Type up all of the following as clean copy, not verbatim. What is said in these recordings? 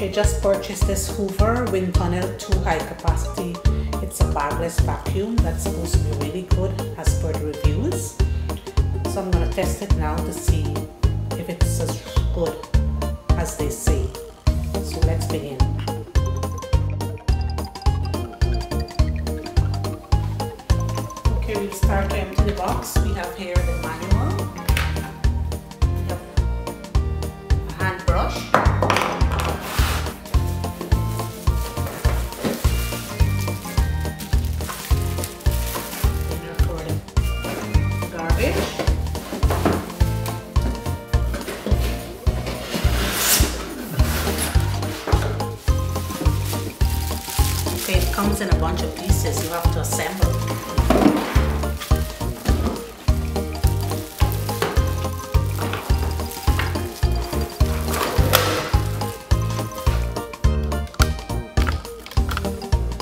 Okay, just purchased this Hoover Windtunnel 2 high capacity. It's a bagless vacuum that's supposed to be really good as per the reviews. So I'm going to test it now to see if it's as good as they say. So let's begin. Okay, we'll start to empty the box. We have here the manual. We have a hand brush. It comes in a bunch of pieces, you have to assemble.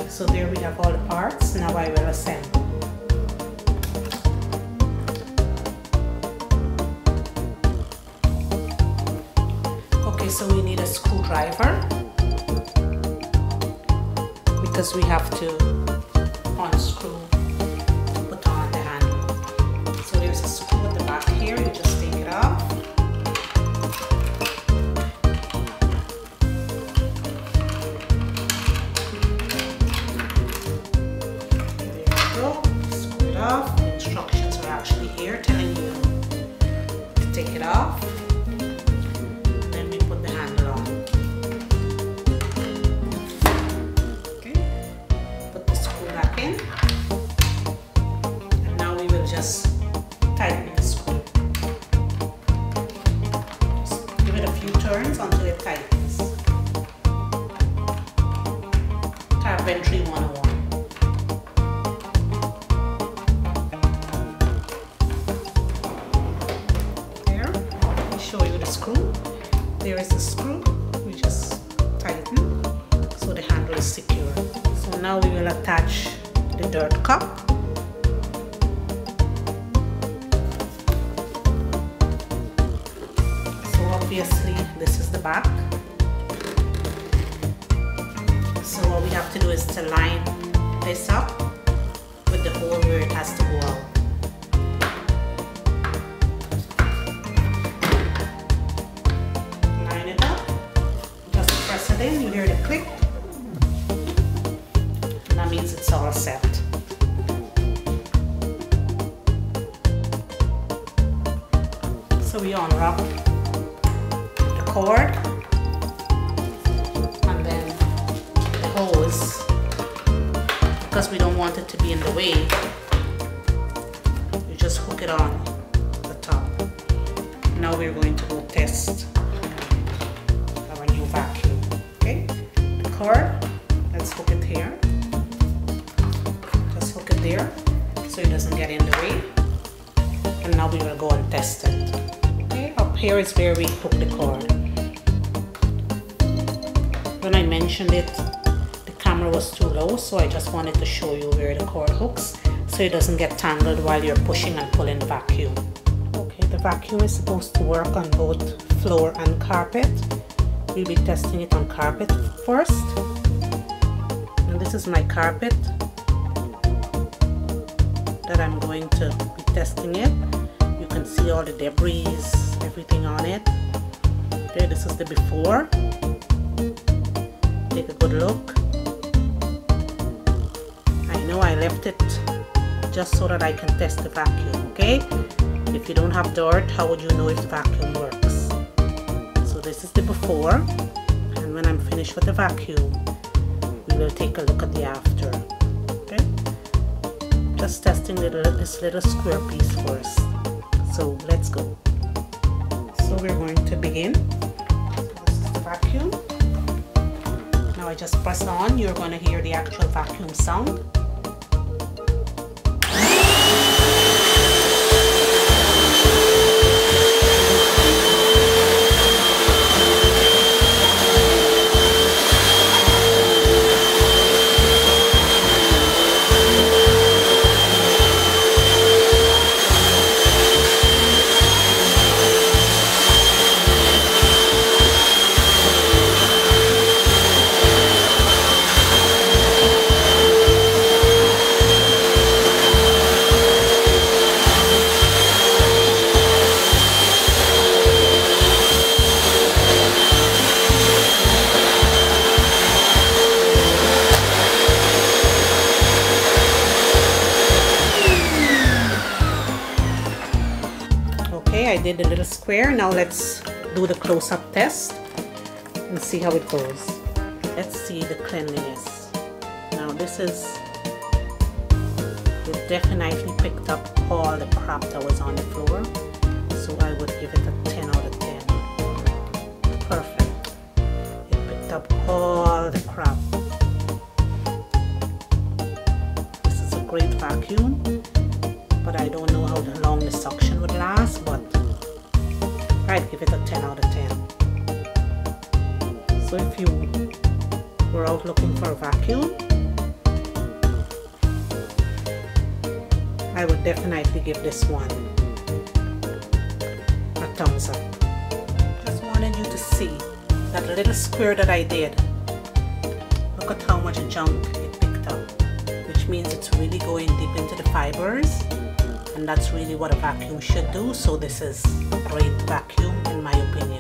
So there we have all the parts. Now I will assemble. Okay, so we need a screwdriver, because we have to unscrew to put on the handle. So there's a screw at the back here, you just take it off. There you go, screw it off. The instructions are actually here telling you to take it off. Then we put the handle on. And now we will just tighten the screw. Just give it a few turns until it tightens. Carpentry 101. There, let me show you the screw. There is the screw. We just tighten so the handle is secure. So now we will attach the dirt cup. So obviously this is the back. So what we have to do is to line this up with the hole where it has to go out. Line it up, just press it in, you hear the click. That means it's all set. So we unwrap the cord and then the hose, because we don't want it to be in the way. You just hook it on the top. Now we're going to go test our new vacuum. Okay, the cord, let's hook it here. Hook it there so it doesn't get in the way, and now we will go and test it. Okay, up here is where we hook the cord. When I mentioned it, the camera was too low, so I just wanted to show you where the cord hooks so it doesn't get tangled while you're pushing and pulling the vacuum. Okay, the vacuum is supposed to work on both floor and carpet. We'll be testing it on carpet first, and this is my carpet that I'm going to be testing it. You can see all the debris, everything on it. Okay, this is the before. Take a good look. I know I left it just so that I can test the vacuum, okay? If you don't have dirt, how would you know if the vacuum works? So this is the before, and when I'm finished with the vacuum, we will take a look at the after. Okay? Just testing this little square piece first. So let's go. So we're going to begin. So this is the vacuum. Now I just press on. You're going to hear the actual vacuum sound. little square. Now let's do the close-up test and see how it goes. Let's see the cleanliness. Now this is, it definitely picked up all the crap that was on the floor, so I would give it a 10 out of 10. Perfect. It picked up all the crap. This is a great vacuum, but I don't know how long the suction would last, but I'd give it a 10 out of 10. So if you were out looking for a vacuum, I would definitely give this one a thumbs up. Just wanted you to see that little square that I did. Look at how much junk it picked up, which means it's really going deep into the fibers, and that's really what a vacuum should do. So this is a great vacuum in my opinion.